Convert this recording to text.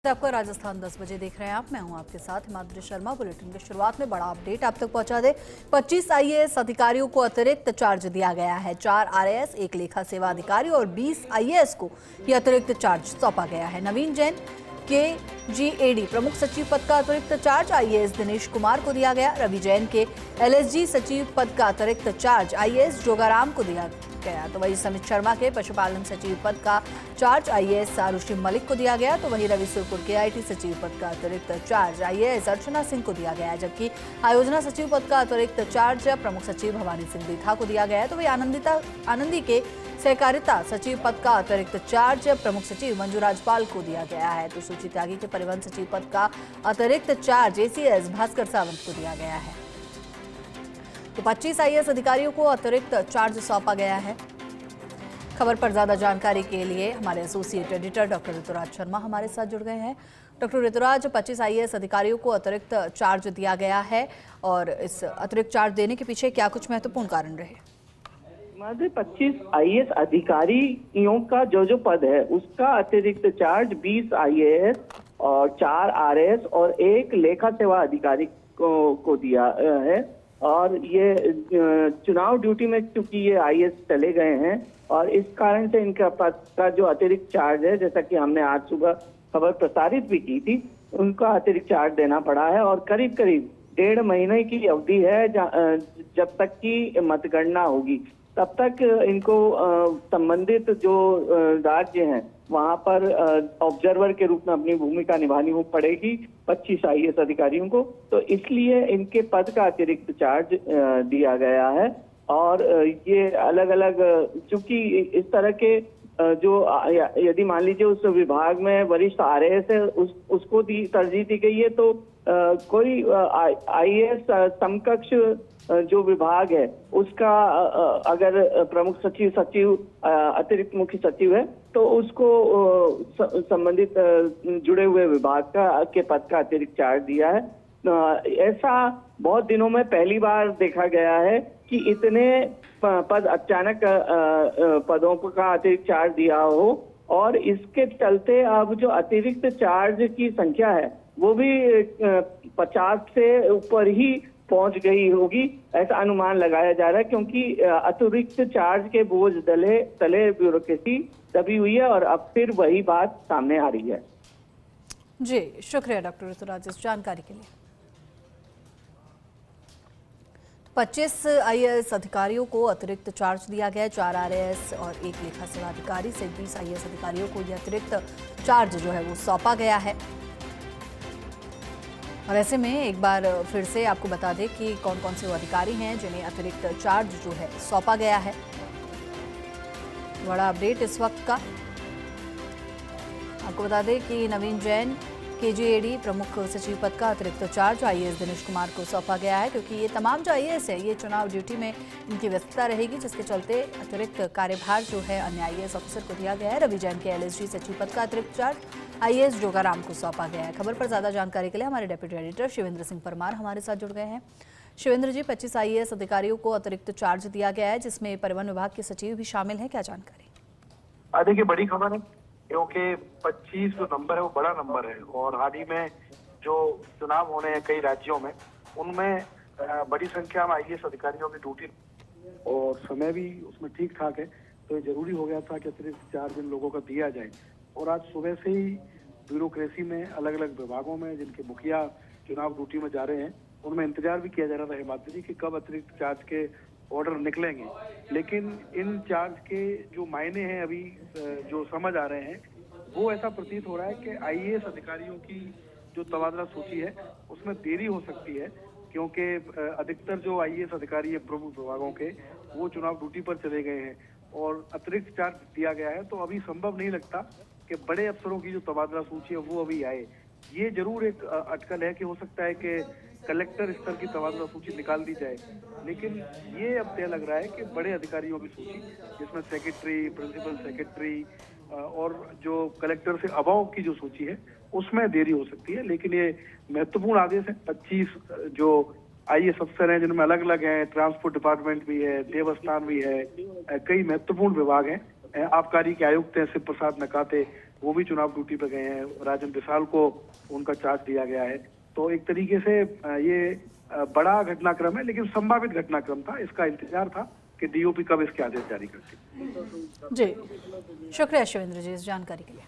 आपका राजस्थान 10 बजे देख रहे हैं आप। मैं हूं आपके साथ हिमाद्री शर्मा। बुलेटिन की शुरुआत में बड़ा अपडेट आप तक पहुंचा दे। 25 आईएएस अधिकारियों को अतिरिक्त चार्ज दिया गया है। 4 आरएएस, 1 लेखा सेवा अधिकारी और 20 आईएएस को यह अतिरिक्त चार्ज सौंपा गया है। नवीन जैन केजीएडी प्रमुख सचिव पद का अतिरिक्त चार्ज आईएएस दिनेश कुमार को दिया गया। रवि जैन के एलएसजी सचिव पद का अतिरिक्त चार्ज आईएएस जोगाराम को दिया गया। तो वहीं समित शर्मा के पशुपालन सचिव पद का चार्ज आईएएस आरुषि मलिक को दिया गया। तो वहीं रवि सुरपुर के आईटी सचिव पद का अतिरिक्त चार्ज आईएएस अर्चना सिंह को दिया गया है। जबकि आयोजना सचिव पद का अतिरिक्त चार्ज प्रमुख सचिव भवानी सिंह बीथा को दिया गया है। तो वहीं आनंदी के सहकारिता सचिव पद का अतिरिक्त चार्ज प्रमुख सचिव मंजू राजपाल को दिया गया है। तो सूची त्यागी के परिवहन सचिव पद का अतिरिक्त चार्ज एसीएस भास्कर सावंत को दिया गया है। तो 25 आईएएस अधिकारियों को अतिरिक्त चार्ज सौंपा गया है। खबर पर ज्यादा जानकारी के लिए हमारे associate editor doctor Rituraj Sharma हमारे साथ जुड़ गए हैं। डॉक्टर ऋतुराज, 25 आईएएस अधिकारियों को अतिरिक्त चार्ज दिया गया है और इस अतिरिक्त चार्ज देने के पीछे क्या कुछ महत्वपूर्ण कारण रहे? 25 आईएएस अधिकारियों का जो पद है उसका अतिरिक्त चार्ज 20 आईएएस और 4 आरएएस और 1 लेखा सेवा अधिकारी को दिया है। और ये चुनाव ड्यूटी में चूंकि ये आईएएस चले गए हैं और इस कारण से इनका पद का जो अतिरिक्त चार्ज है, जैसा कि हमने आज सुबह खबर प्रसारित भी की थी, उनका अतिरिक्त चार्ज देना पड़ा है। और करीब करीब 1.5 महीने की अवधि है जब तक की मतगणना होगी, तब तक इनको संबंधित जो राज्य हैं वहां पर ऑब्जर्वर के रूप में अपनी भूमिका निभानी पड़ेगी 25 आईएएस अधिकारियों को। तो इसलिए इनके पद का अतिरिक्त चार्ज दिया गया है। और ये अलग अलग, चूंकि इस तरह के जो यदि मान लीजिए उस विभाग में वरिष्ठ आरएएस है उसको तरजीह दी गई है, तो कोई आईएएस समकक्ष जो विभाग है उसका अगर प्रमुख सचिव अतिरिक्त मुख्य सचिव है तो उसको संबंधित जुड़े हुए विभाग के पद का अतिरिक्त चार्ज दिया है। ऐसा बहुत दिनों में पहली बार देखा गया है कि इतने पद अचानक पदों का अतिरिक्त चार्ज दिया हो। और इसके चलते अब जो अतिरिक्त चार्ज की संख्या है वो भी 50 से ऊपर ही पहुंच गई होगी, ऐसा अनुमान लगाया जा रहा है। क्योंकि अतिरिक्त चार्ज के बोझ तले ब्यूरोक्रेसी दबी हुई है और अब फिर वही बात सामने आ रही है। जी, शुक्रिया डॉक्टर ऋतुराज इस जानकारी के लिए। 25 आईएएस अधिकारियों को अतिरिक्त चार्ज दिया गया है। 4 आरएएस और 1 लेखा सेवा अधिकारी से 20 आईएएस अधिकारियों को यह अतिरिक्त चार्ज जो है वो सौंपा गया है। और ऐसे में एक बार फिर से आपको बता दें कि कौन कौन से वो अधिकारी हैं जिन्हें अतिरिक्त चार्ज जो है सौंपा गया है। बड़ा अपडेट इस वक्त का आपको बता दें कि नवीन जैन केजीएडी प्रमुख सचिव पद का अतिरिक्त चार्ज आईएएस दिनेश कुमार को सौंपा गया है। क्योंकि ये तमाम जो आईएएस है ये चुनाव ड्यूटी में इनकी व्यस्तता रहेगी, जिसके चलते अतिरिक्त कार्यभार जो है अन्य आईएएस ऑफिसर को दिया गया है। रवि जैन के एलएसजी सचिव पद का अतिरिक्त चार्ज आईएएस जोगाराम को सौंपा गया है। खबर पर ज्यादा जानकारी के लिए हमारे डेप्यूटी एडिटर शिवेंद्र सिंह परमार हमारे साथ जुड़ गए हैं। शिवेंद्र जी, 25 आईएएस अधिकारियों को अतिरिक्त चार्ज दिया गया है, जिसमें परिवहन विभाग के सचिव भी शामिल हैं, क्या जानकारी? देखिए, बड़ी खबर है क्योंकि 25 जो नंबर है वो बड़ा नंबर है और हाल ही में जो चुनाव होने हैं कई राज्यों में, उनमें बड़ी संख्या में आईएएस अधिकारियों की ड्यूटी और समय भी उसमें ठीक ठाक है। तो ये जरूरी हो गया था कि अतिरिक्त चार्ज इन लोगों का दिया जाए। और आज सुबह से ही ब्यूरोक्रेसी में अलग अलग विभागों में जिनके मुखिया चुनाव ड्यूटी में जा रहे हैं उनमें इंतजार भी किया जा रहा था हिमाद्री जी कि कब अतिरिक्त चार्ज के ऑर्डर निकलेंगे। लेकिन इन चार्ज के जो मायने हैं अभी जो समझ आ रहे हैं वो ऐसा प्रतीत हो रहा है कि आईएएस अधिकारियों की जो तबादला सूची है उसमें देरी हो सकती है। क्योंकि अधिकतर जो आईएएस अधिकारी है प्रमुख विभागों के वो चुनाव ड्यूटी पर चले गए हैं और अतिरिक्त चार्ज दिया गया है। तो अभी संभव नहीं लगता कि बड़े अफसरों की जो तबादला सूची है वो अभी आए। ये जरूर एक अटकल है कि हो सकता है कि कलेक्टर स्तर की तबादला सूची निकाल दी जाए, लेकिन ये अब तय लग रहा है कि बड़े अधिकारियों की सूची जिसमें सेक्रेटरी, प्रिंसिपल सेक्रेटरी और जो कलेक्टर से अबव की जो सूची है उसमें देरी हो सकती है। लेकिन ये महत्वपूर्ण आदेश है। 25 जो आईएएस अफसर हैं जिनमें अलग अलग हैं, ट्रांसपोर्ट डिपार्टमेंट भी है, देवस्थान भी है, कई महत्वपूर्ण विभाग हैं, आबकारी के आयुक्त हैं शिव प्रसाद नकाते, वो भी चुनाव ड्यूटी पे गए हैं। राजन बिसाल को उनका चार्ज दिया गया है। तो एक तरीके से ये बड़ा घटनाक्रम है, लेकिन संभावित घटनाक्रम था। इसका इंतजार था कि डीओपी कब इसके आदेश जारी करती। जी, शुक्रिया शिवेंद्र जी इस जानकारी के लिए।